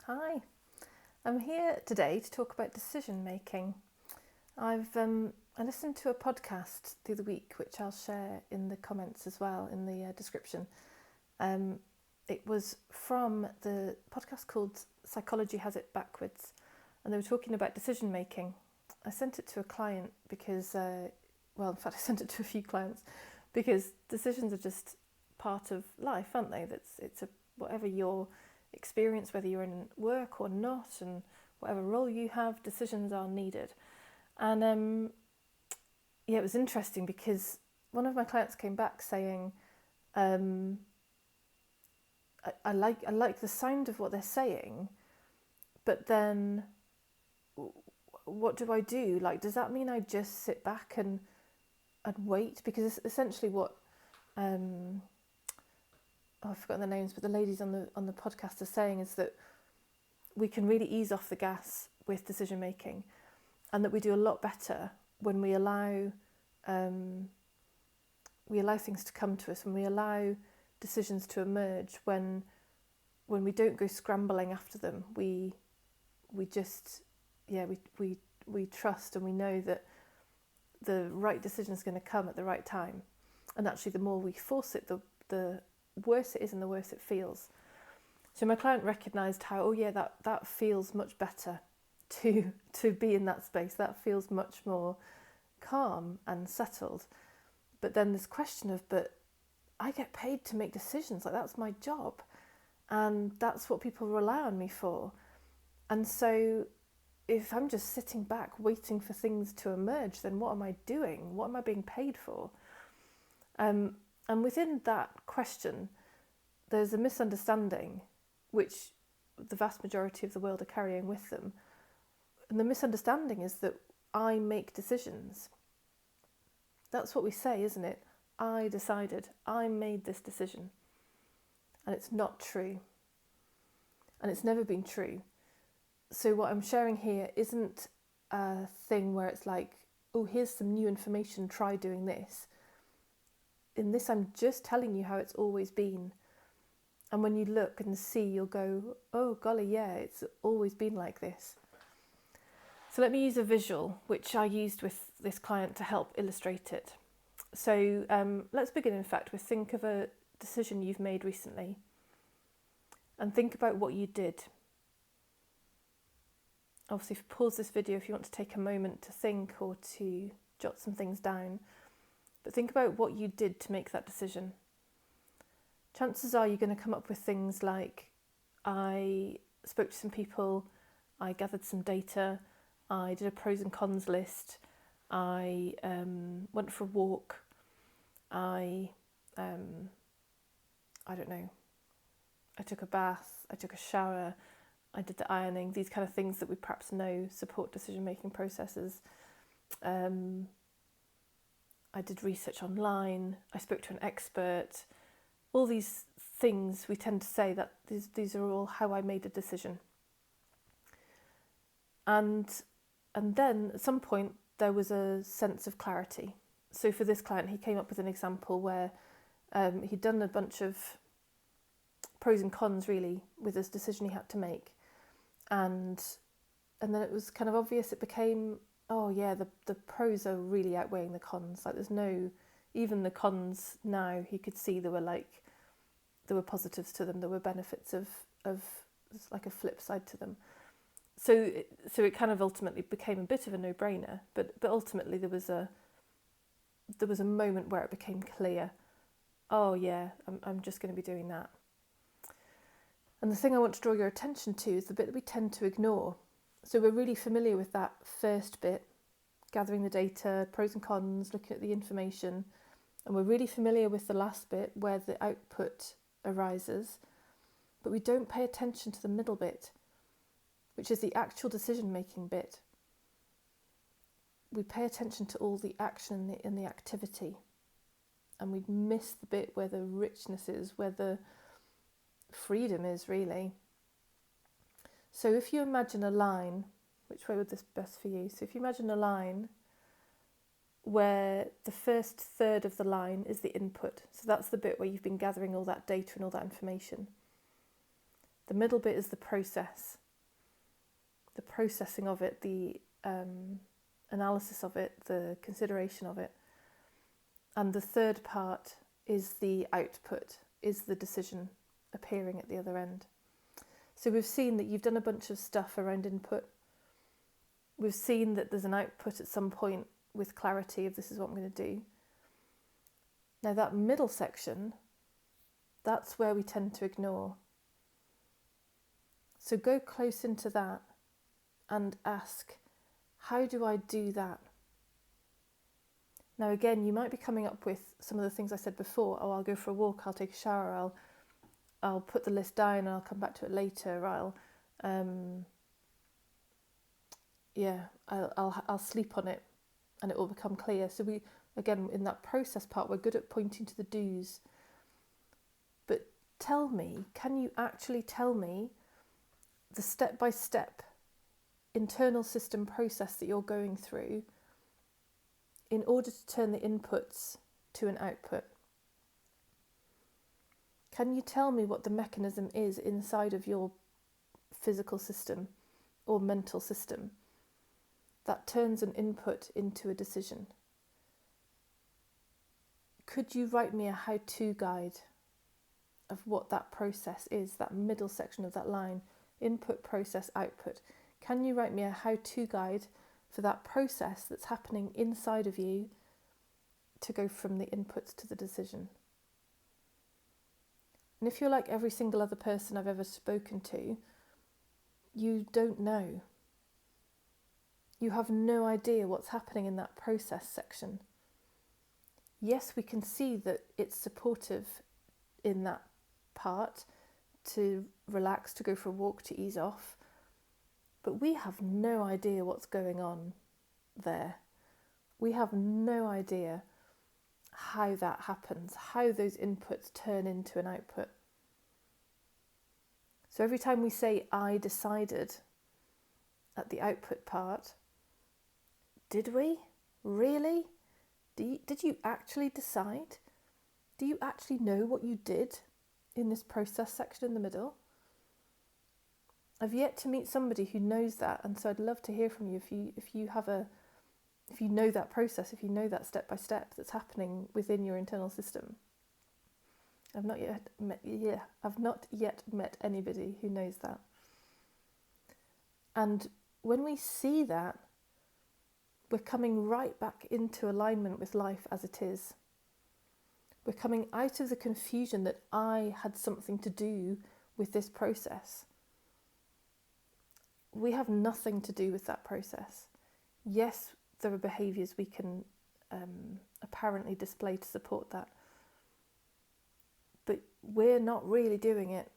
Hi, I'm here today to talk about decision making. I listened to a podcast the other week, which I'll share in the comments as well in the description. It was from the podcast called Psychology Has It Backwards, and they were talking about decision making. I sent it to a client because, in fact, I sent it to a few clients because decisions are just part of life, aren't they? Whatever your experience, whether you're in work or not, and whatever role you have, decisions are needed. And it was interesting because one of my clients came back saying, I like the sound of what they're saying, but then what do I do? Like, does that mean I just sit back and wait? Because it's essentially what I've forgotten the names, but the ladies on the podcast are saying is that we can really ease off the gas with decision making, and that we do a lot better when we allow things to come to us, when we allow decisions to emerge, when we don't go scrambling after them. We trust and we know that the right decision is going to come at the right time. And actually, the more we force it, the worse it is and the worse it feels. So my client recognised how, that feels much better to be in that space. That feels much more calm and settled. But then this question of, but I get paid to make decisions, like that's my job. And that's what people rely on me for. And so if I'm just sitting back waiting for things to emerge, then what am I doing? What am I being paid for? And within that question, there's a misunderstanding, which the vast majority of the world are carrying with them. And the misunderstanding is that I make decisions. That's what we say, isn't it? I decided, I made this decision. And it's not true. And it's never been true. So what I'm sharing here isn't a thing where it's like, oh, here's some new information, try doing this. In this, I'm just telling you how it's always been. And when you look and see, you'll go, oh, golly, yeah, it's always been like this. So let me use a visual, which I used with this client to help illustrate it. So let's begin, in fact, with think of a decision you've made recently. And think about what you did. Obviously, pause this video if you want to take a moment to think or to jot some things down. But think about what you did to make that decision. Chances are you're going to come up with things like, I spoke to some people, I gathered some data, I did a pros and cons list, I went for a walk, I took a bath, I took a shower, I did the ironing, these kind of things that we perhaps know support decision-making processes. I did research online, I spoke to an expert. All these things we tend to say that these are all how I made a decision. And then at some point there was a sense of clarity. So for this client, he came up with an example where he'd done a bunch of pros and cons really with this decision he had to make. And then it was kind of obvious, it became, oh yeah, the pros are really outweighing the cons. Like there's no, even the cons now, he could see there were positives to them, there were benefits of like a flip side to them. So it kind of ultimately became a bit of a no-brainer, but ultimately there was a moment where it became clear, oh yeah, I'm just going to be doing that. And the thing I want to draw your attention to is the bit that we tend to ignore. So we're really familiar with that first bit, gathering the data, pros and cons, looking at the information, and we're really familiar with the last bit where the output arises, but we don't pay attention to the middle bit, which is the actual decision-making bit. We pay attention to all the action in the activity, and we miss the bit where the richness is, where the freedom is really. So if you imagine a line, which way would this be best for you? So if you imagine a line where the first third of the line is the input, so that's the bit where you've been gathering all that data and all that information. The middle bit is the process, the processing of it, the analysis of it, the consideration of it. And the third part is the output, is the decision appearing at the other end. So we've seen that you've done a bunch of stuff around input. We've seen that there's an output at some point with clarity of this is what I'm going to do. Now that middle section, that's where we tend to ignore. So go close into that and ask, how do I do that? Now again, you might be coming up with some of the things I said before. Oh, I'll go for a walk, I'll take a shower, I'll put the list down and I'll come back to it later. I'll sleep on it and it will become clear. So we, again, in that process part, we're good at pointing to the do's. But tell me, can you actually tell me the step-by-step internal system process that you're going through in order to turn the inputs to an output? Can you tell me what the mechanism is inside of your physical system or mental system that turns an input into a decision? Could you write me a how-to guide of what that process is, that middle section of that line, input, process, output? Can you write me a how-to guide for that process that's happening inside of you to go from the inputs to the decision? And if you're like every single other person I've ever spoken to, you don't know. You have no idea what's happening in that process section. Yes, we can see that it's supportive in that part to relax, to go for a walk, to ease off, but we have no idea what's going on there. We have no idea how that happens, how those inputs turn into an output. So every time we say, I decided, at the output part, did we? Really? Did you actually decide? Do you actually know what you did in this process section in the middle? I've yet to meet somebody who knows that, and so I'd love to hear from you if you know that process, if you know that step by step that's happening within your internal system. I've not yet met anybody who knows that. And when we see that, we're coming right back into alignment with life as it is. We're coming out of the confusion that I had something to do with this process. We have nothing to do with that process. Yes, there are behaviours we can apparently display to support that, but we're not really doing it.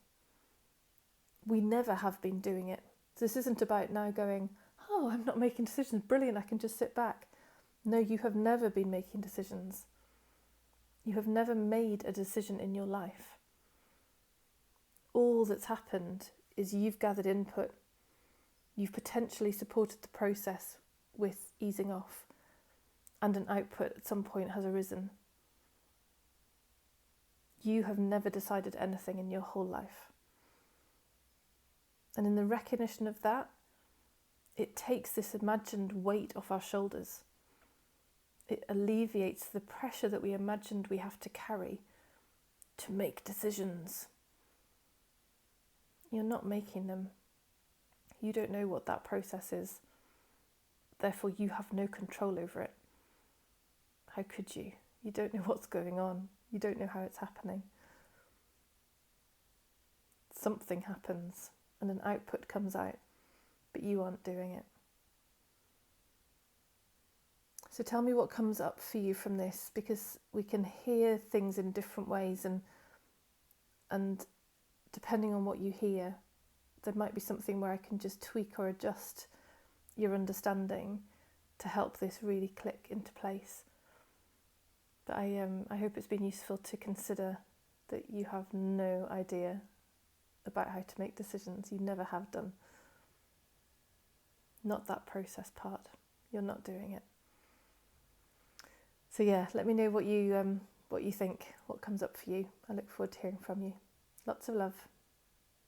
We never have been doing it. So this isn't about now going, oh, I'm not making decisions, brilliant, I can just sit back. No, you have never been making decisions. You have never made a decision in your life. All that's happened is you've gathered input, you've potentially supported the process with easing off, and an output at some point has arisen. You have never decided anything in your whole life. And in the recognition of that, it takes this imagined weight off our shoulders. It alleviates the pressure that we imagined we have to carry to make decisions. You're not making them. You don't know what that process is. Therefore, you have no control over it. How could you? You don't know what's going on. You don't know how it's happening. Something happens and an output comes out, but you aren't doing it. So tell me what comes up for you from this, because we can hear things in different ways, and depending on what you hear, there might be something where I can just tweak or adjust your understanding to help this really click into place. But I hope it's been useful to consider that you have no idea about how to make decisions. You never have done. Not that process part. You're not doing it. So yeah, let me know what you think, what comes up for you. I look forward to hearing from you. Lots of love.